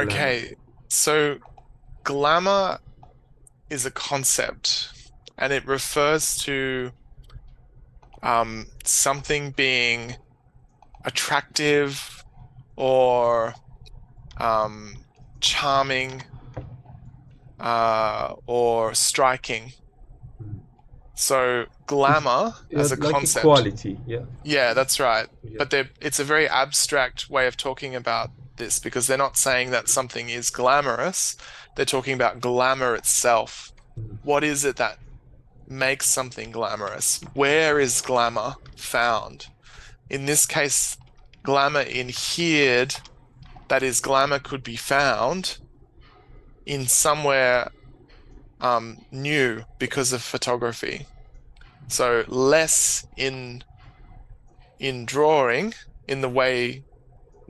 glamour? Okay, so glamour is a concept and it refers to something being attractive or um, charming or striking. Mm. So It's glamour yeah, as a like a concept, quality. Yeah, yeah, that's right. yeah. But it's a very abstract way of talking about this because they're not saying that something is glamorous. They're talking about glamour itself. Mm. What is it that makes something glamorous? Where is glamour found? In this case, glamour inhered, that is, glamour could be found in somewhere new because of photography. So less in drawing, in the way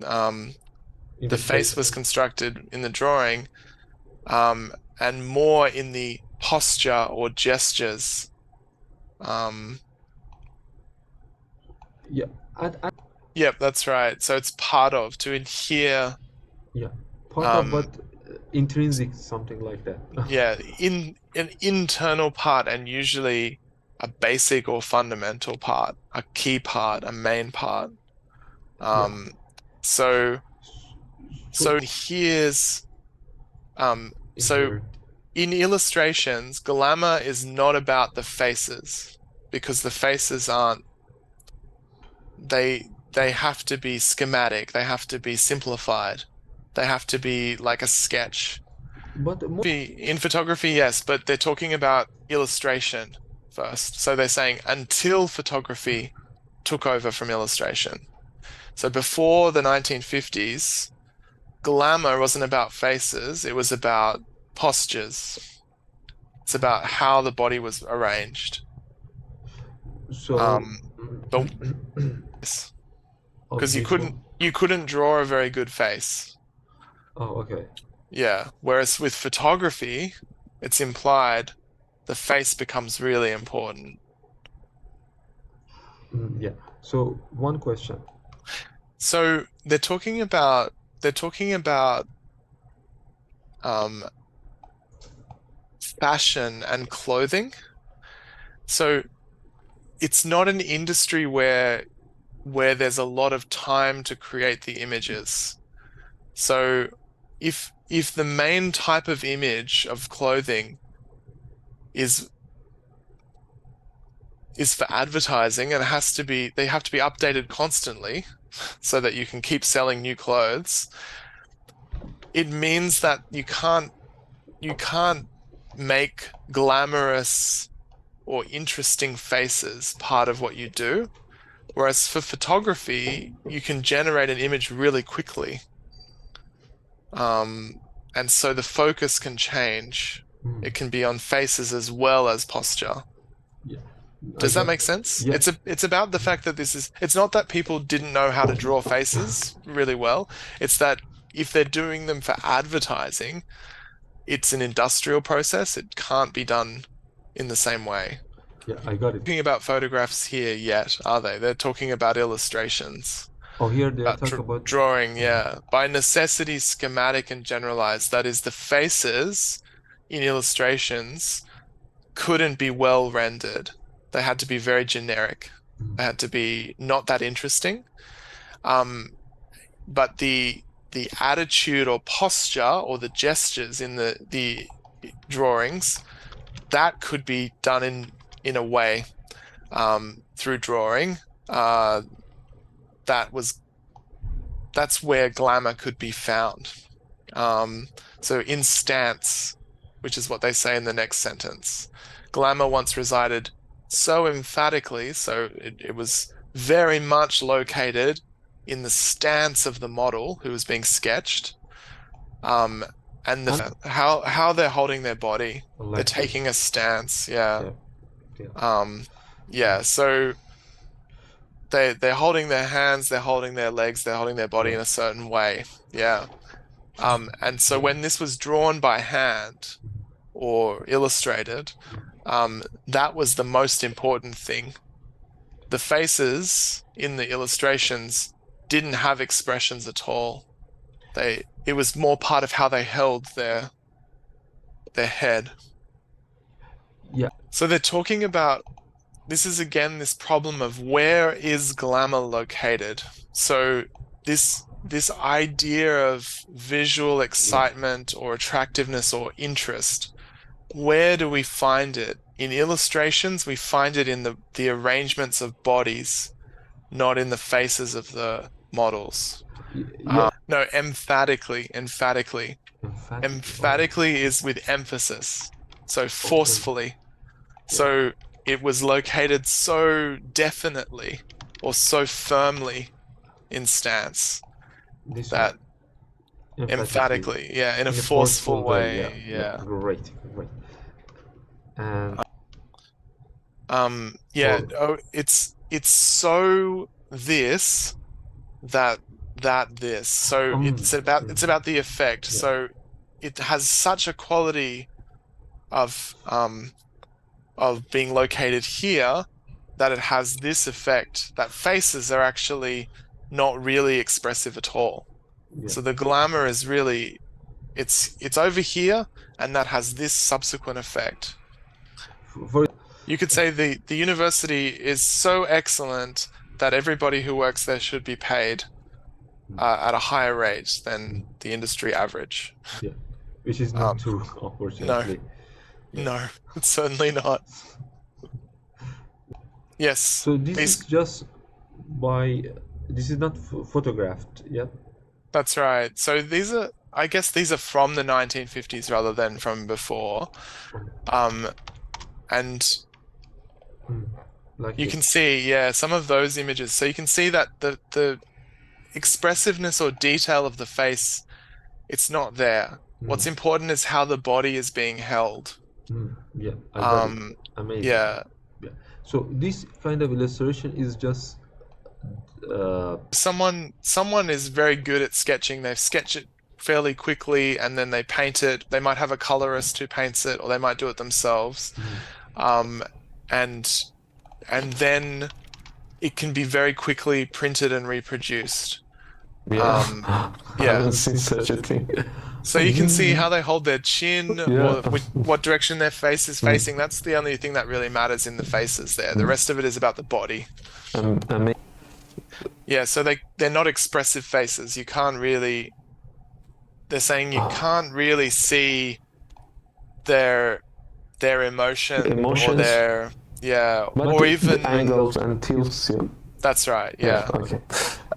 um, In the the face face. was constructed in the drawing, and more in the posture or gestures. Um, Yeah, and yep, that's right. So it's part of to adhere, yeah, part of um, but intrinsic something like that. yeah, in an internal part and usually a basic or fundamental part, a key part, a main part. Yeah. Um, so So so here's in so here, in illustrations, glamour is not about the faces because the faces aren't they have to be schematic, they have to be simplified, they have to be like a sketch. but In photography, yes, but they're talking about illustration first. So they're saying until photography took over from illustration. So before the 1950s, glamour wasn't about faces, it was about postures. It's about how the body was arranged. so Um, but because okay, so you couldn't draw a very good face. oh, okay. Yeah. Whereas with photography, it's implied the face becomes really important. Yeah. So one question. So they're talking about um, fashion and clothing. So it's not an industry where there's a lot of time to create the images. So if the main type of image of clothing is is for advertising and it has to be they have to be updated constantly so that you can keep selling new clothes, it means that you can't make glamorous or interesting faces part of what you do. Whereas for photography, you can generate an image really quickly. Um, and so the focus can change. Hmm. It can be on faces as well as posture. Yeah, I Does that got. make sense? Yeah. It's about the fact that it's not that people didn't know how to draw faces really well. It's that if they're doing them for advertising, it's an industrial process. It can't be done in the same way. Yeah, I got it. Talking about photographs here yet, are they? They're talking about illustrations, Oh, here they are about talking about. drawing, yeah. By necessity, schematic and generalized. That is, the faces in illustrations couldn't be well rendered. They had to be very generic. Mm. They had to be not that interesting. Um, but the attitude or posture or the gestures in the drawings, that could be done in a way through drawing. Uh, that was that's where glamour could be found. Um, so in stance, which is what they say in the next sentence, glamour once resided so emphatically, so it was very much located in the stance of the model who was being sketched, um, and And how they're holding their body. They're like this. taking a stance, yeah. Yeah, yeah. Um, yeah, so they're holding their hands, they're holding their legs, they're holding their body Yeah. in a certain way. Yeah. And so when this was drawn by hand or illustrated, that was the most important thing. The faces in the illustrations didn't have expressions at all. It was more part of how they held their head. Yeah. So they're talking about, this is again this problem of where is glamour located. So this idea of visual excitement or attractiveness or interest, where do we find it? In illustrations, we find it in the arrangements of bodies, not in the faces of the models. Yeah. No, emphatically. Emphatically is with emphasis. So forcefully. So it was located so definitely or so firmly in stance This that one. emphatically, yeah, in a forceful way, yeah. Great. And yeah, it's so this that this. So it's about the effect. Yeah. So it has such a quality of being located here that it has this effect that faces are actually not really expressive at all. Yeah. So the glamour is really it's over here, and that has this subsequent effect. For You could say the university is so excellent that everybody who works there should be paid at a higher rate than the industry average. yeah, which is not true, unfortunately. No, it's certainly not. Yes. So this is just this is not photographed, yeah? That's right. So I guess these are from the 1950s rather than from before. And Like you can see, yeah, some of those images. So you can see that the expressiveness or detail of the face, it's not there. What's important is how the body is being held. Yeah, I got it. Amazing. Yeah. So this kind of illustration is just someone is very good at sketching. They sketch it fairly quickly and then they paint it. They might have a colorist who paints it, or they might do it themselves. And then it can be very quickly printed and reproduced. I haven't seen such a thing. So you can see how they hold their chin, or what direction their face is facing. That's the only thing that really matters in the faces there. The rest of it is about the body. Yeah, so they're not expressive faces. You can't really... They're saying you can't really see their emotion or their... Yeah, but or even... angles and tilts, yeah. That's right, yeah. Okay.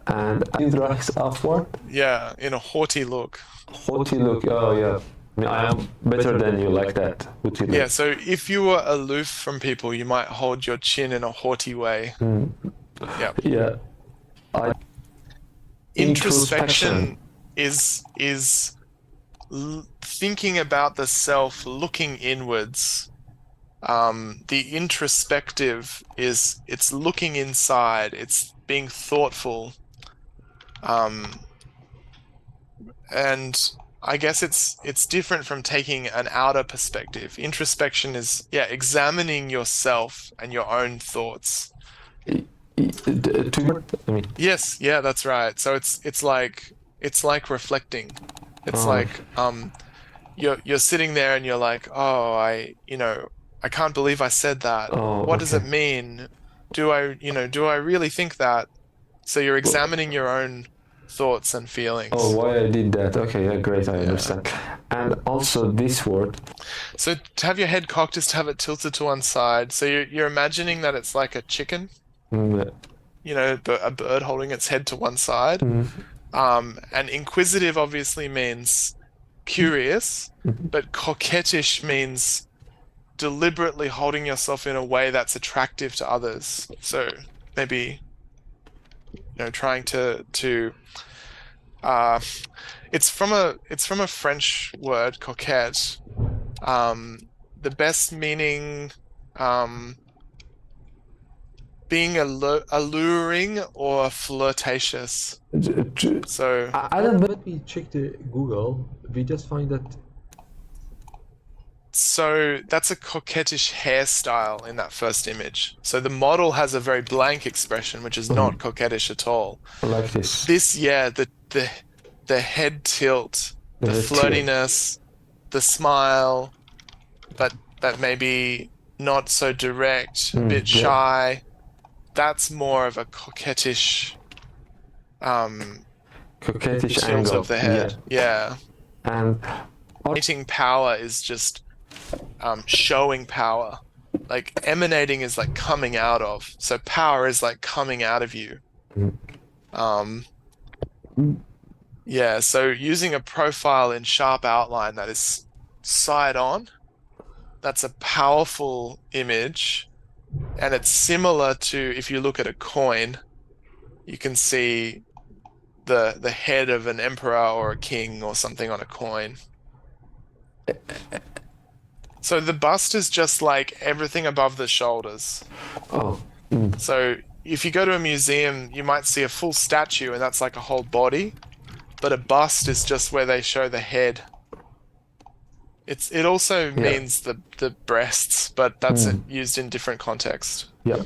And he drags upward? Yeah, in a haughty look. Haughty look, oh yeah. I am better than you like that. Yeah, so if you were aloof from people, you might hold your chin in a haughty way. Yeah. Yeah. Introspection is thinking about the self, looking inwards. The introspective it's looking inside, it's being thoughtful. And I guess it's different from taking an outer perspective. Introspection is, examining yourself and your own thoughts. Yes, that's right. So it's like reflecting. It's like you're sitting there and you're like, oh, I can't believe I said that. What does it mean? Do I really think that? So you're examining your own thoughts and feelings. Oh, why I did that? Okay, yeah, great, I understand. And also this word. So to have your head cocked is to have it tilted to one side. So you're imagining that it's like a chicken. A bird holding its head to one side. And inquisitive obviously means curious, but coquettish means deliberately holding yourself in a way that's attractive to others. So maybe trying to it's from a French word, coquette. The best meaning being alluring or flirtatious. So let me check the Google. We just find that. So that's a coquettish hairstyle in that first image. So the model has a very blank expression, which is not coquettish at all. Like this. The the head tilt, the head tilt. flirtiness, the smile, but that maybe not so direct, a bit yeah. shy. That's more of a coquettish Coquettish tilt angle. of the head. Yeah. And Emanating power is just showing power. Like emanating is like coming out of. So power is like coming out of you. Yeah, so using a profile in sharp outline that is side on, that's a powerful image. And it's similar to, if you look at a coin, you can see the head of an emperor or a king or something on a coin. So the bust is just like everything above the shoulders. oh, So if you go to a museum, you might see a full statue and that's like a whole body, but a bust is just where they show the head. It also means the breasts, but that's used in different contexts. yeah.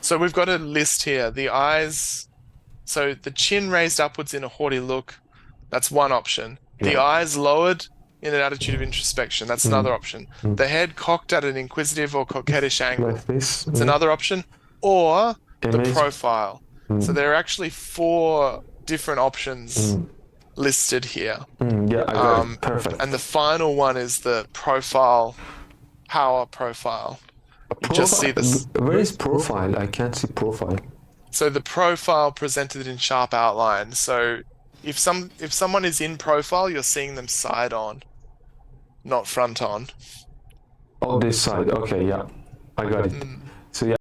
So we've got a list here. The eyes, so the chin raised upwards in a haughty look, that's one option. The eyes lowered in an attitude of introspection, that's another option. The head cocked at an inquisitive or coquettish angle, Like this. it's another option. Or the Image. profile. So there are actually 4 different options listed here. Yeah, I got it. Perfect. And the final one is the profile, power profile. You just see this. Where is profile? I can't see profile. So the profile presented in sharp outline. So if someone is in profile, you're seeing them side on, not front on. Oh, this side. Okay, yeah. I got it. So yeah.